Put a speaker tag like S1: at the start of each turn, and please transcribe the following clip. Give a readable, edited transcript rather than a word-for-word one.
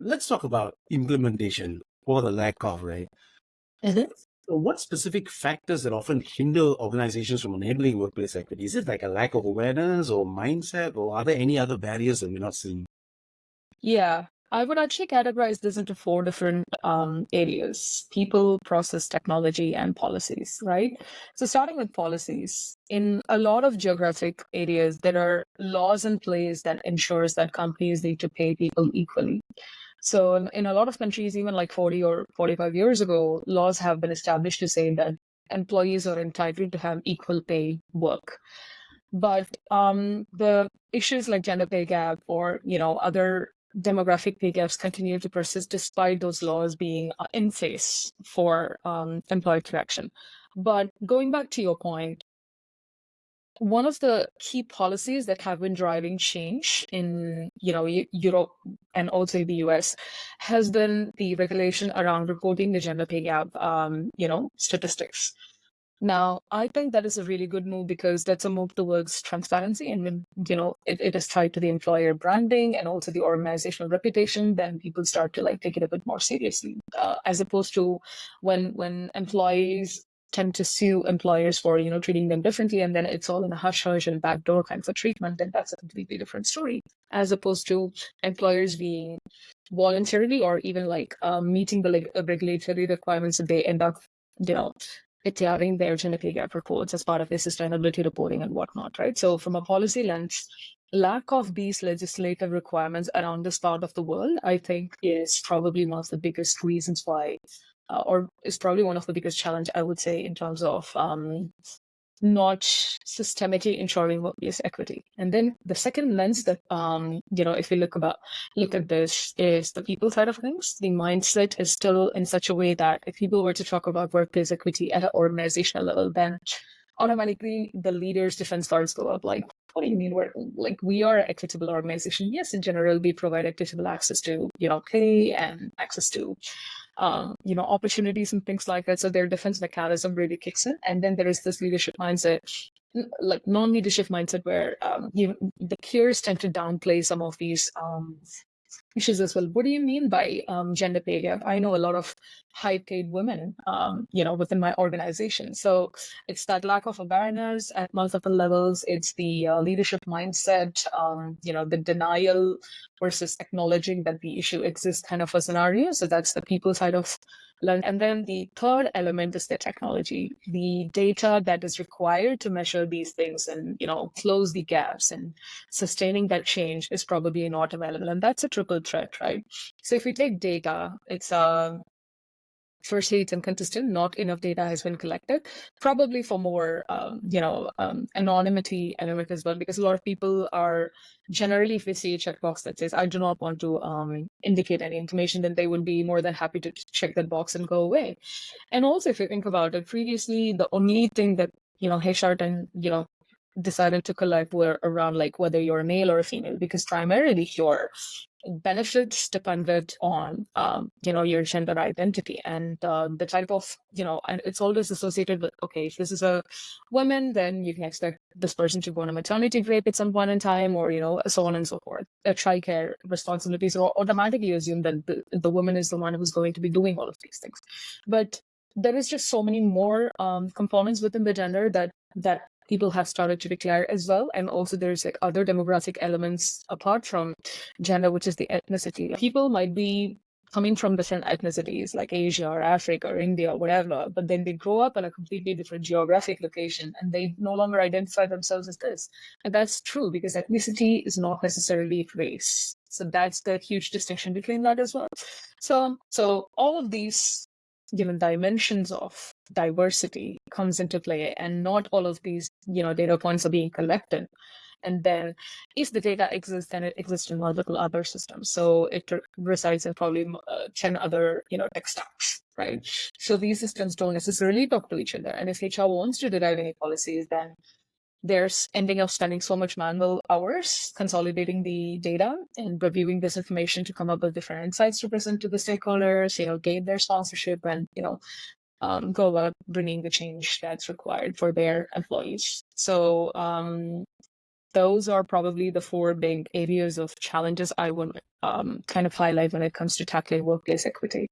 S1: let's talk about implementation or the lack of, right?
S2: Mhm.
S1: So what specific factors that often hinder organizations from enabling workplace equity? Is it like a lack of awareness or mindset, or are there any other barriers that we're not seeing?
S2: Yeah, I would actually categorize this into four different areas: people, process, technology, and policies, right? So starting with policies, in a lot of geographic areas, there are laws in place that ensures that companies need to pay people equally. So in a lot of countries, even like 40 or 45 years ago, laws have been established to say that employees are entitled to have equal pay work. But the issues like gender pay gap or other demographic pay gaps continue to persist despite those laws being in place for employee protection. But going back to your point, one of the key policies that have been driving change in Europe and also the US has been the regulation around reporting the gender pay gap statistics. Now, I think that is a really good move because that's a move towards transparency. And when, it is tied to the employer branding and also the organizational reputation, then people start to like take it a bit more seriously, as opposed to when employees tend to sue employers for, treating them differently. And then it's all in a hush hush and backdoor kind of a treatment. Then that's a completely different story, as opposed to employers being voluntarily or even like meeting the regulatory requirements that they end up, you know, retiring their gender pay gap reports as part of their sustainability reporting and whatnot, right? So from a policy lens, lack of these legislative requirements around this part of the world, I think, is probably one of the biggest reasons why, or is probably one of the biggest challenge, I would say, in terms of not systemically ensuring workplace equity. And then the second lens that if we look at this is the people side of things. The mindset is still in such a way that if people were to talk about workplace equity at an organizational level, then automatically the leaders' defense guards go up. Like, what do you mean we are an equitable organization? Yes, in general, we provide equitable access to pay and access to opportunities and things like that. So their defense mechanism really kicks in. And then there is this leadership mindset, like non-leadership mindset, where the peers tend to downplay some of these issues as well. What do you mean by gender pay gap? I know a lot of high-paid women, within my organization. So it's that lack of awareness at multiple levels. It's the leadership mindset, the denial versus acknowledging that the issue exists kind of a scenario. So that's the people side of learn. And then the third element is the technology, the data that is required to measure these things and, close the gaps, and sustaining that change is probably not available. And that's a triple threat, right? So if we take data, it's firstly, it's inconsistent. Not enough data has been collected, probably for more, anonymity element as well, because a lot of people are generally, if they see a checkbox that says, I do not want to indicate any information, then they would be more than happy to check that box and go away. And also, if you think about it, previously, the only thing that, HR and, decided to collect were around like whether you're a male or a female, because primarily your benefits depended on your gender identity and the type of and it's always associated with, okay, if this is a woman, then you can expect this person to go on a maternity break at some point in time, or so on and so forth. Childcare responsibilities or automatically assume that the woman is the one who's going to be doing all of these things. But there is just so many more components within the gender that people have started to declare as well. And also there's like other demographic elements apart from gender, which is the ethnicity. People might be coming from different ethnicities like Asia or Africa or India or whatever, but then they grow up in a completely different geographic location and they no longer identify themselves as this. And that's true, because ethnicity is not necessarily race. So that's the huge distinction between that as well. So all of these dimensions of diversity comes into play, and not all of these data points are being collected. And then if the data exists, then it exists in multiple other systems, so it resides in probably 10 other tech stacks, right? So these systems don't necessarily talk to each other, and if HR wants to derive any policies, then there's ending up spending so much manual hours consolidating the data and reviewing this information to come up with different insights to present to the stakeholders, gain their sponsorship, and go about bringing the change that's required for their employees. So those are probably the four big areas of challenges I would kind of highlight when it comes to tackling workplace equity.